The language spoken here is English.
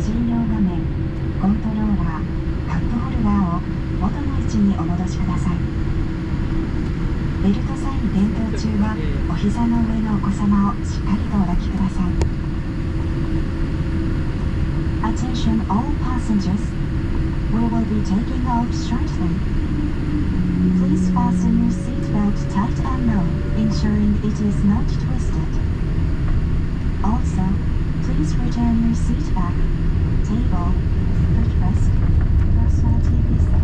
尻用画面、コントローラー、カップホルダーを元の位置にお戻しください。ベルトサイン点灯中はお膝の上のお子様をしっかりとお抱きください。Attention all passengers. We will be taking off shortly. Please fasten your seatbelt tight and low, ensuring it is not twisted. Also, please return your seat back, table, footrest, personal TV set.